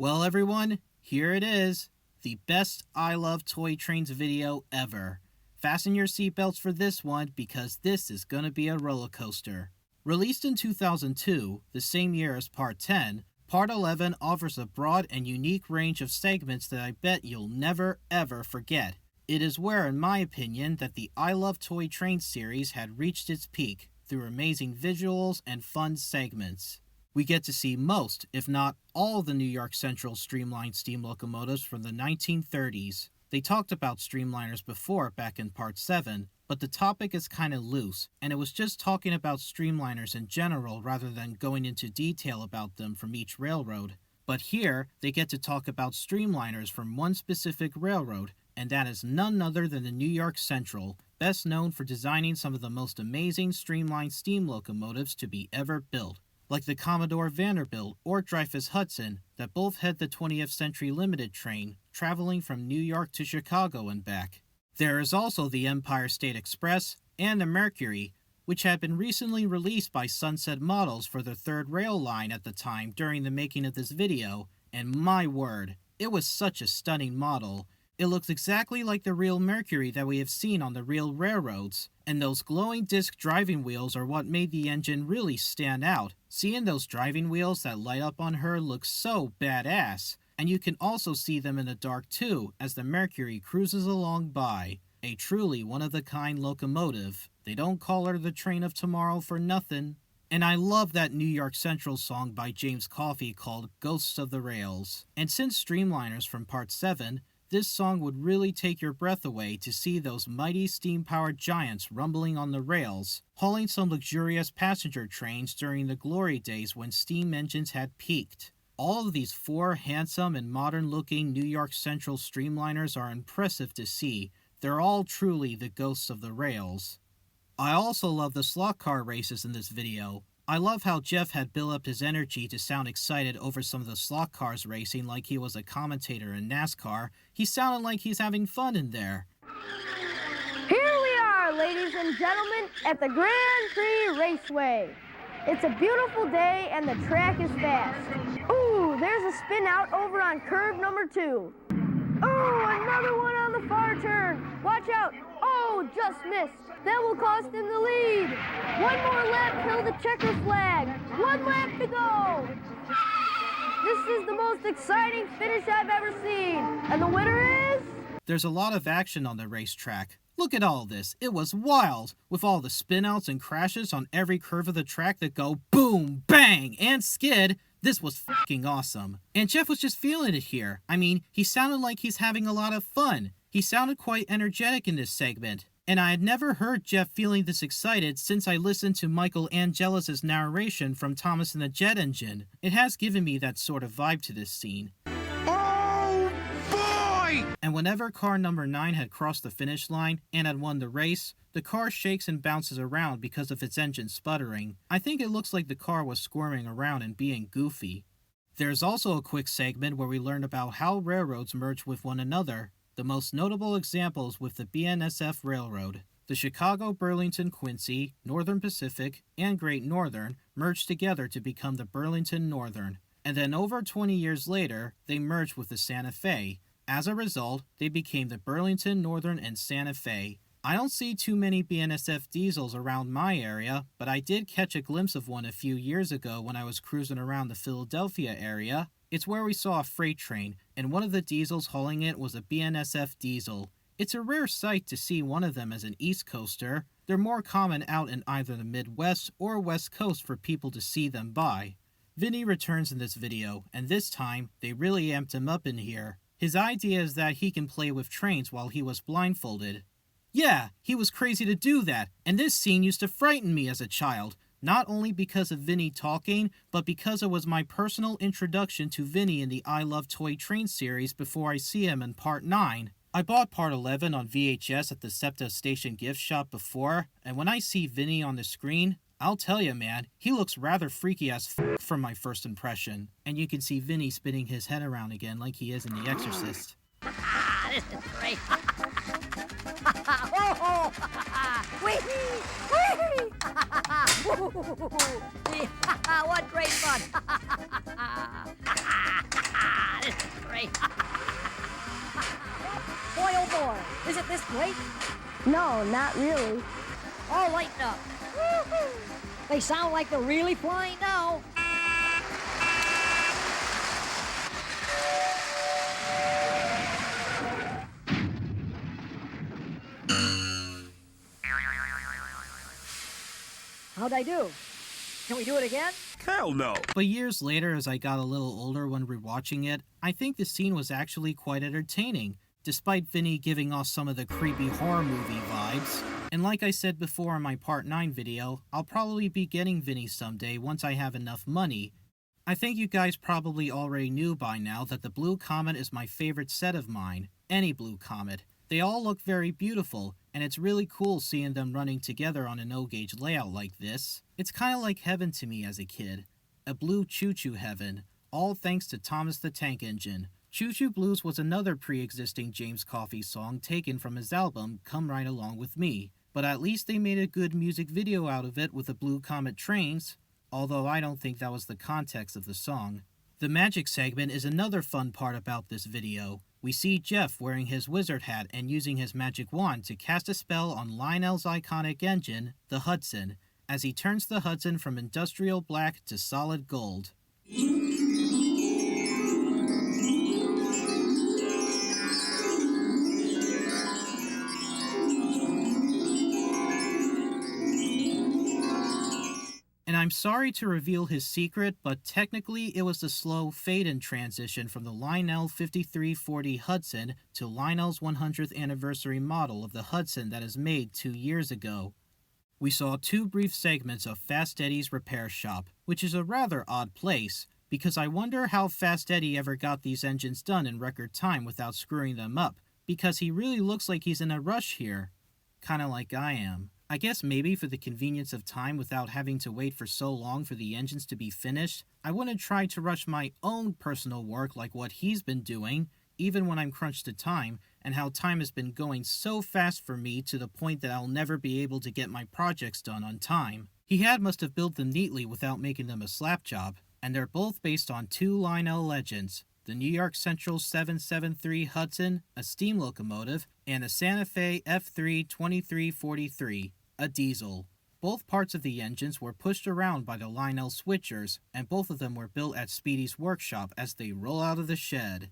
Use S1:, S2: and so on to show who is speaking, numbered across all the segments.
S1: Well, everyone, here it is. The best I Love Toy Trains video ever. Fasten your seatbelts for this one because this is gonna be a roller coaster. Released in 2002, the same year as Part 10, Part 11 offers a broad and unique range of segments that I bet you'll never ever forget. It is where, in my opinion, that the I Love Toy Trains series had reached its peak, through amazing visuals and fun segments. We get to see most, if not all, the New York Central streamlined steam locomotives from the 1930s. They talked about streamliners before back in Part 7, but the topic is kinda loose, and it was just talking about streamliners in general rather than going into detail about them from each railroad. But here, they get to talk about streamliners from one specific railroad, and that is none other than the New York Central, best known for designing some of the most amazing streamlined steam locomotives to be ever built, like the Commodore Vanderbilt or Dreyfuss Hudson, that both had the 20th Century Limited train, traveling from New York to Chicago and back. There is also the Empire State Express and the Mercury, which had been recently released by Sunset Models for their third rail line at the time during the making of this video, and my word, it was such a stunning model. It looks exactly like the real Mercury that we have seen on the real railroads, and those glowing disc driving wheels are what made the engine really stand out. Seeing those driving wheels that light up on her looks so badass, and you can also see them in the dark too as the Mercury cruises along by. A truly one-of-the-kind locomotive. They don't call her the train of tomorrow for nothing. And I love that New York Central song by James Coffey called Ghosts of the Rails. And since Streamliners from Part 7, this song would really take your breath away to see those mighty steam-powered giants rumbling on the rails, hauling some luxurious passenger trains during the glory days when steam engines had peaked. All of these four handsome and modern-looking New York Central streamliners are impressive to see. They're all truly the ghosts of the rails. I also love the slot car races in this video. I love how Jeff had built up his energy to sound excited over some of the slot cars racing like he was a commentator in NASCAR. He sounded like he's having fun in there.
S2: Here we are, ladies and gentlemen, at the Grand Prix Raceway. It's a beautiful day and the track is fast. Ooh, there's a spin out over on curve number 2. Ooh, another one on the far turn. Watch out. Oh, just missed. That will cost him the lead. One more lap till the checker flag. One lap to go. This is the most exciting finish I've ever seen. And the winner is...
S1: There's a lot of action on the racetrack. Look at all this. It was wild, with all the spinouts and crashes on every curve of the track that go boom, bang, and skid. This was fucking awesome. And Jeff was just feeling it here. I mean, he sounded like he's having a lot of fun. He sounded quite energetic in this segment. And I had never heard Jeff feeling this excited since I listened to Michael Angelis' narration from Thomas and the Jet Engine. It has given me that sort of vibe to this scene.
S3: Oh boy!
S1: And whenever car number 9 had crossed the finish line and had won the race, the car shakes and bounces around because of its engine sputtering. I think it looks like the car was squirming around and being goofy. There's also a quick segment where we learn about how railroads merge with one another. The most notable examples with the BNSF Railroad. The Chicago, Burlington, Quincy, Northern Pacific, and Great Northern merged together to become the Burlington Northern. And then over 20 years later, they merged with the Santa Fe. As a result, they became the Burlington Northern and Santa Fe. I don't see too many BNSF diesels around my area, but I did catch a glimpse of one a few years ago when I was cruising around the Philadelphia area. It's where we saw a freight train, and one of the diesels hauling it was a BNSF diesel. It's a rare sight to see one of them as an East Coaster. They're more common out in either the Midwest or West Coast for people to see them by. Vinny returns in this video, and this time, they really amped him up in here. His idea is that he can play with trains while he was blindfolded. Yeah, he was crazy to do that, and this scene used to frighten me as a child. Not only because of Vinny talking, but because it was my personal introduction to Vinny in the I Love Toy Train series before I see him in Part 9. I bought Part 11 on VHS at the SEPTA Station gift shop before, and when I see Vinny on the screen, I'll tell you, man, he looks rather freaky as f from my first impression. And you can see Vinny spinning his head around again like he is in The Exorcist.
S4: This is great. Oh, wee-hee, wee-hee. What great fun.
S2: No, not really.
S4: All lighten up. Woo-hoo. They sound like they're really flying now. How'd I do? Can we do it again?
S3: Hell no.
S1: But years later, as I got a little older when rewatching it, I think the scene was actually quite entertaining, despite Vinny giving off some of the creepy horror movie vibes. And like I said before in my Part 9 video, I'll probably be getting Vinny someday once I have enough money. I think you guys probably already knew by now that the Blue Comet is my favorite set of mine, any Blue Comet. They all look very beautiful, and it's really cool seeing them running together on an O-gauge layout like this. It's kinda like heaven to me as a kid. A blue choo-choo heaven, all thanks to Thomas the Tank Engine. Choo Choo Blues was another pre-existing James Coffey song taken from his album Come Right Along With Me, but at least they made a good music video out of it with the Blue Comet trains, although I don't think that was the context of the song. The magic segment is another fun part about this video. We see Jeff wearing his wizard hat and using his magic wand to cast a spell on Lionel's iconic engine, the Hudson, as he turns the Hudson from industrial black to solid gold. And I'm sorry to reveal his secret, but technically it was the slow fade-in transition from the Lionel 5340 Hudson to Lionel's 100th anniversary model of the Hudson that is made 2 years ago. We saw 2 brief segments of Fast Eddy's repair shop, which is a rather odd place, because I wonder how Fast Eddy ever got these engines done in record time without screwing them up, because he really looks like he's in a rush here. Kinda like I am. I guess maybe for the convenience of time without having to wait for so long for the engines to be finished, I wouldn't try to rush my own personal work like what he's been doing, even when I'm crunched to time, and how time has been going so fast for me to the point that I'll never be able to get my projects done on time. He must have built them neatly without making them a slap job, and they're both based on 2 Lionel legends, the New York Central 773 Hudson, a steam locomotive, and the Santa Fe F3 2343, a diesel. Both parts of the engines were pushed around by the Lionel switchers, and both of them were built at Speedy's workshop as they roll out of the shed.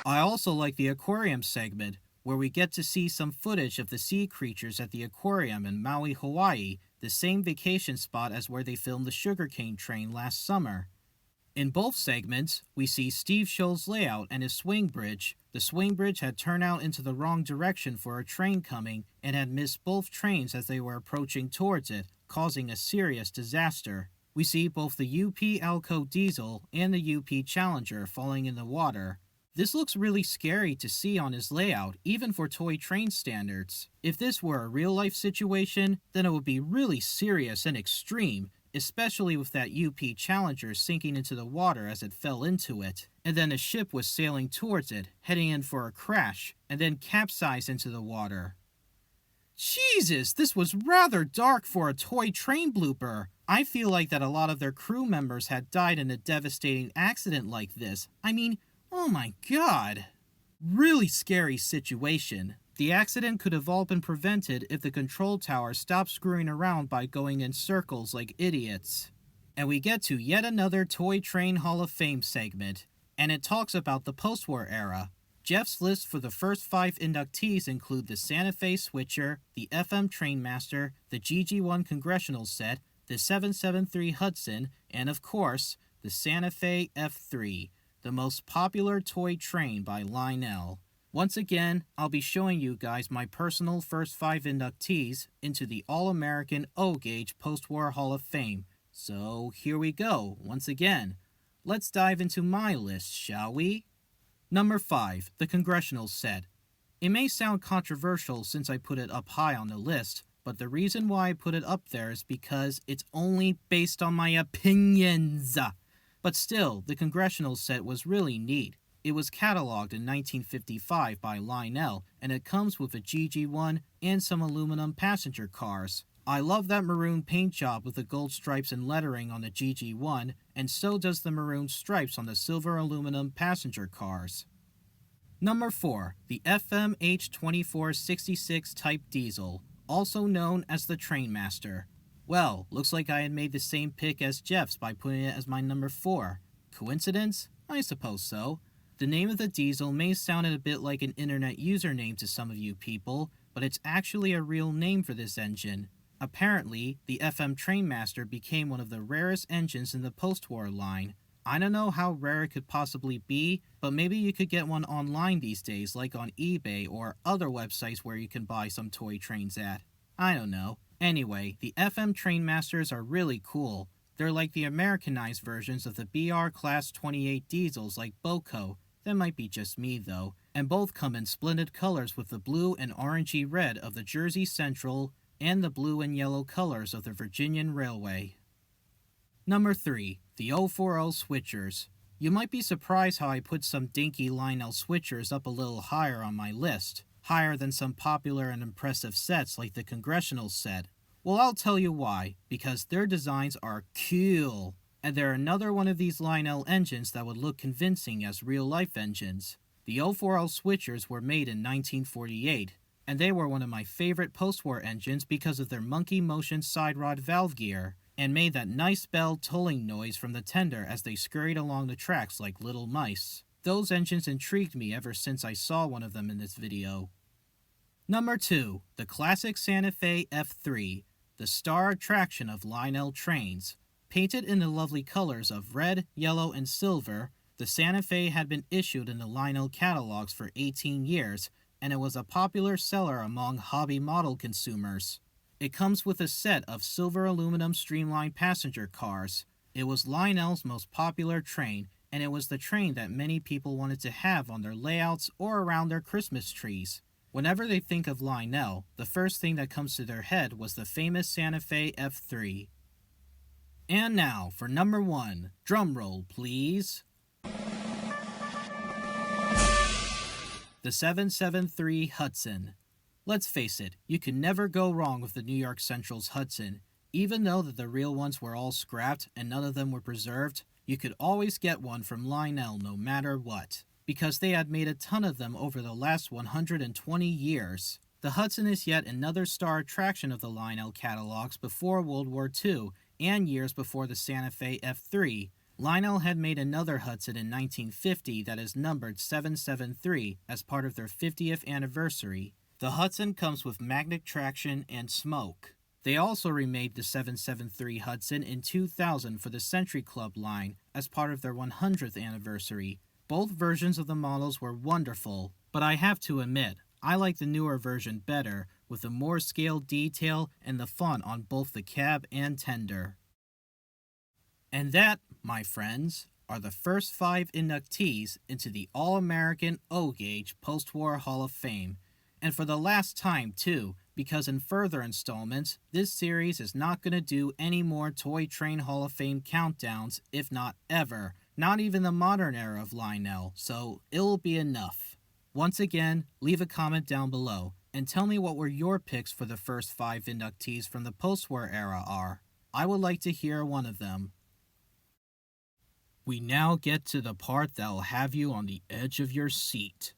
S1: I also like the Aquarium segment, where we get to see some footage of the sea creatures at the Aquarium in Maui, Hawaii, the same vacation spot as where they filmed the sugarcane train last summer. In both segments, we see Steve Scholl's layout and his swing bridge. The swing bridge had turned out into the wrong direction for a train coming and had missed both trains as they were approaching towards it, causing a serious disaster. We see both the UP Alco Diesel and the UP Challenger falling in the water. This looks really scary to see on his layout, even for toy train standards. If this were a real-life situation, then it would be really serious and extreme, especially with that UP Challenger sinking into the water as it fell into it, and then a ship was sailing towards it, heading in for a crash, and then capsized into the water. Jesus, this was rather dark for a toy train blooper. I feel like that a lot of their crew members had died in a devastating accident like this. I mean, oh my god. Really scary situation. The accident could have all been prevented if the control tower stopped screwing around by going in circles like idiots. And we get to yet another Toy Train Hall of Fame segment, and it talks about the Postwar era. Jeff's list for the first 5 inductees include the Santa Fe Switcher, the FM Trainmaster, the GG1 Congressional Set, the 773 Hudson, and of course, the Santa Fe F3. The most popular toy train by Lionel. Once again, I'll be showing you guys my personal first 5 inductees into the All-American O-Gauge Postwar Hall of Fame. So here we go, once again. Let's dive into my list, shall we? Number 5, the Congressional Set. It may sound controversial since I put it up high on the list, but the reason why I put it up there is because it's only based on my opinions. But still, the Congressional Set was really neat. It was cataloged in 1955 by Lionel, and it comes with a GG1 and some aluminum passenger cars. I love that maroon paint job with the gold stripes and lettering on the GG1, and so does the maroon stripes on the silver aluminum passenger cars. Number 4. The FMH2466 Type Diesel, also known as the Trainmaster. Well, looks like I had made the same pick as Jeff's by putting it as my number 4. Coincidence? I suppose so. The name of the diesel may sound a bit like an internet username to some of you people, but it's actually a real name for this engine. Apparently, the FM Trainmaster became one of the rarest engines in the Postwar line. I don't know how rare it could possibly be, but maybe you could get one online these days, like on eBay or other websites where you can buy some toy trains at. I don't know. Anyway, the FM Trainmasters are really cool. They're like the Americanized versions of the BR Class 28 diesels like Boco. That might be just me though, and both come in splendid colors with the blue and orangey red of the Jersey Central and the blue and yellow colors of the Virginian Railway. Number 3. The 040 Switchers. You might be surprised how I put some dinky Lionel Switchers up a little higher on my list, higher than some popular and impressive sets like the Congressional set. Well, I'll tell you why, because their designs are cool, and they're another one of these Lionel engines that would look convincing as real-life engines. The 040 Switchers were made in 1948, and they were one of my favorite post-war engines because of their monkey motion side rod valve gear, and made that nice bell tolling noise from the tender as they scurried along the tracks like little mice. Those engines intrigued me ever since I saw one of them in this video. Number 2. The classic Santa Fe F3, the star attraction of Lionel trains. Painted in the lovely colors of red, yellow, and silver, the Santa Fe had been issued in the Lionel catalogs for 18 years, and it was a popular seller among hobby model consumers. It comes with a set of silver aluminum streamlined passenger cars. It was Lionel's most popular train, and it was the train that many people wanted to have on their layouts or around their Christmas trees. Whenever they think of Lionel, the first thing that comes to their head was the famous Santa Fe F3. And now for number 1. Drum roll, please. The 773 Hudson. Let's face it, you can never go wrong with the New York Central's Hudson. Even though that the real ones were all scrapped and none of them were preserved, you could always get one from Lionel no matter what, because they had made a ton of them over the last 120 years. The Hudson is yet another star attraction of the Lionel catalogs before World War II and years before the Santa Fe F3. Lionel had made another Hudson in 1950 that is numbered 773 as part of their 50th anniversary. The Hudson comes with magnet traction and smoke. They also remade the 773 Hudson in 2000 for the Century Club line as part of their 100th anniversary. Both versions of the models were wonderful, but I have to admit, I like the newer version better, with the more scaled detail and the font on both the cab and tender. And that, my friends, are the first 5 inductees into the All-American O-Gauge Post-War Hall of Fame. And for the last time, too, because in further installments, this series is not going to do any more Toy Train Hall of Fame countdowns, if not ever, not even the modern era of Lionel, so it'll be enough. Once again, leave a comment down below, and tell me what were your picks for the first 5 inductees from the post-war era are. I would like to hear one of them. We now get to the part that'll have you on the edge of your seat.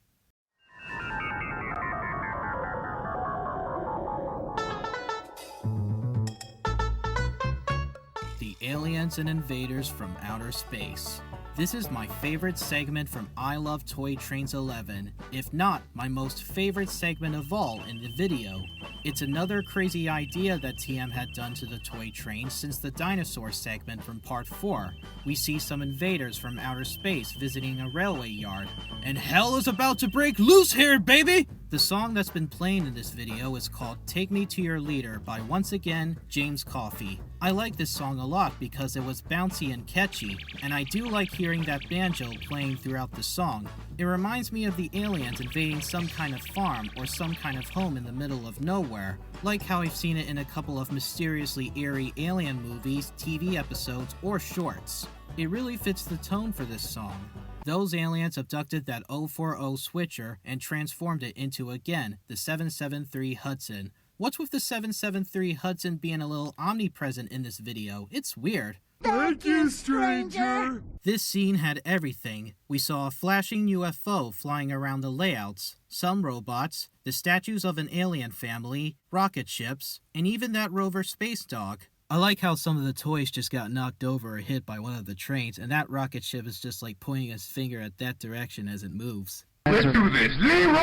S1: The aliens and invaders from outer space. This is my favorite segment from I Love Toy Trains 11, if not my most favorite segment of all in the video. It's another crazy idea that TM had done to the toy train since the dinosaur segment from part 4. We see some invaders from outer space visiting a railway yard. And hell is about to break loose here, baby! The song that's been playing in this video is called Take Me to Your Leader by, once again, James Coffey. I like this song a lot because it was bouncy and catchy, and I do like hearing that banjo playing throughout the song. It reminds me of the aliens invading some kind of farm or some kind of home in the middle of nowhere, like how I've seen it in a couple of mysteriously eerie alien movies, TV episodes, or shorts. It really fits the tone for this song. Those aliens abducted that 040 switcher and transformed it into, again, the 773 Hudson. What's with the 773 Hudson being a little omnipresent in this video? It's weird.
S3: Thank you, stranger!
S1: This scene had everything. We saw a flashing UFO flying around the layouts, some robots, the statues of an alien family, rocket ships, and even that rover space dog. I like how some of the toys just got knocked over or hit by one of the trains, and that rocket ship is just like pointing his finger at that direction as it moves.
S3: Let's do this, Leroy!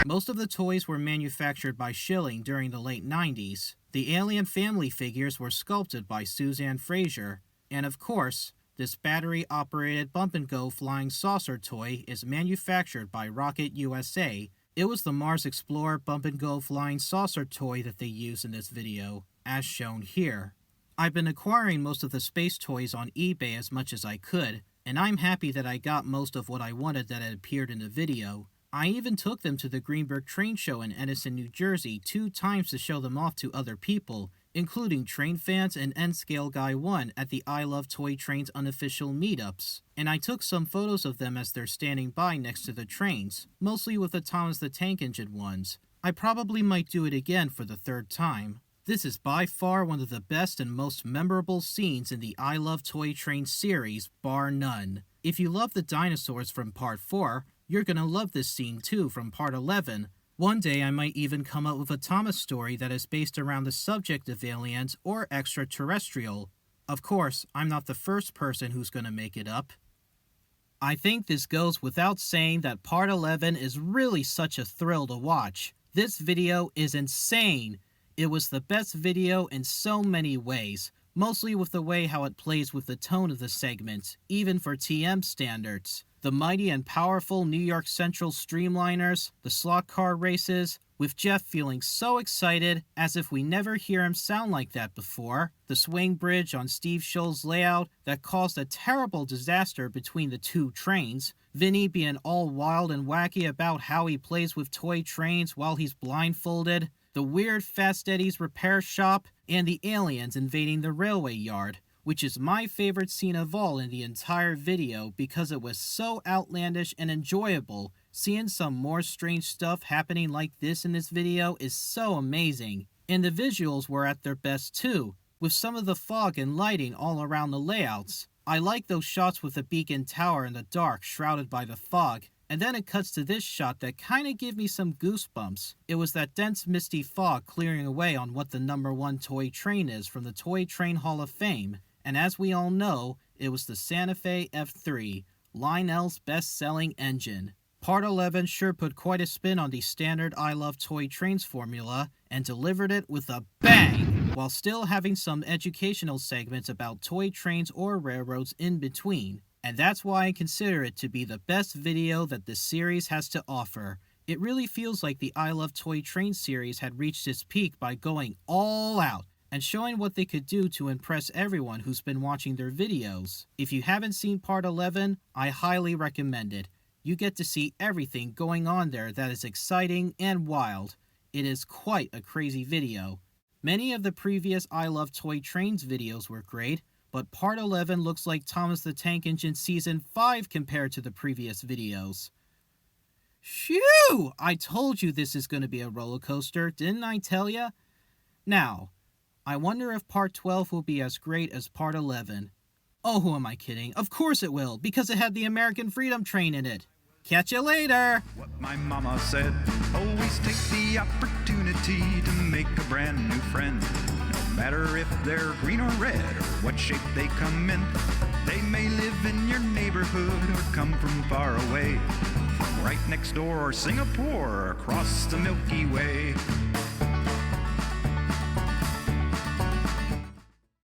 S1: Most of the toys were manufactured by Schilling during the late 90s. The Alien family figures were sculpted by Suzanne Fraser, and of course, this battery-operated bump-and-go flying saucer toy is manufactured by Rocket USA. It was the Mars Explorer bump-and-go flying saucer toy that they use in this video, as shown here. I've been acquiring most of the space toys on eBay as much as I could, and I'm happy that I got most of what I wanted that had appeared in the video. I even took them to the Greenberg Train Show in Edison, New Jersey 2 times to show them off to other people, including train fans and N-Scale Guy 1 at the I Love Toy Trains unofficial meetups. And I took some photos of them as they're standing by next to the trains, mostly with the Thomas the Tank Engine ones. I probably might do it again for the 3rd time. This is by far one of the best and most memorable scenes in the I Love Toy Train series, bar none. If you love the dinosaurs from Part 4, you're gonna love this scene too from Part 11. One day I might even come up with a Thomas story that is based around the subject of aliens or extraterrestrial. Of course, I'm not the first person who's gonna make it up. I think this goes without saying that Part 11 is really such a thrill to watch. This video is insane. It was the best video in so many ways, mostly with the way how it plays with the tone of the segment, even for TM standards. The mighty and powerful New York Central Streamliners, the slot car races, with Jeff feeling so excited as if we never hear him sound like that before, the swing bridge on Steve Scholl's layout that caused a terrible disaster between the 2 trains, Vinny being all wild and wacky about how he plays with toy trains while he's blindfolded, the weird Fast Eddy's repair shop, and the aliens invading the railway yard, which is my favorite scene of all in the entire video because it was so outlandish and enjoyable. Seeing some more strange stuff happening like this in this video is so amazing. And the visuals were at their best too, with some of the fog and lighting all around the layouts. I like those shots with the beacon tower in the dark shrouded by the fog, and then it cuts to this shot that kinda gave me some goosebumps. It was that dense misty fog clearing away on what the #1 toy train is from the Toy Train Hall of Fame. And as we all know, it was the Santa Fe F3, Lionel's best-selling engine. Part 11 sure put quite a spin on the standard I Love Toy Trains formula and delivered it with a bang, while still having some educational segments about toy trains or railroads in between. And that's why I consider it to be the best video that this series has to offer. It really feels like the I Love Toy Train series had reached its peak by going all out and showing what they could do to impress everyone who's been watching their videos. If you haven't seen Part 11, I highly recommend it. You get to see everything going on there that is exciting and wild. It is quite a crazy video. Many of the previous I Love Toy Trains videos were great, but Part 11 looks like Thomas the Tank Engine Season 5 compared to the previous videos. Phew! I told you this is going to be a roller coaster, didn't I tell ya? Now, I wonder if Part 12 will be as great as Part 11. Oh, who am I kidding? Of course it will, because it had the American Freedom Train in it. Catch you later!
S5: What my mama said, always take the opportunity to make a brand new friend. No matter if they're green or red or what shape they come in. They may live in your neighborhood or come from far away. From right next door or Singapore or across the Milky Way.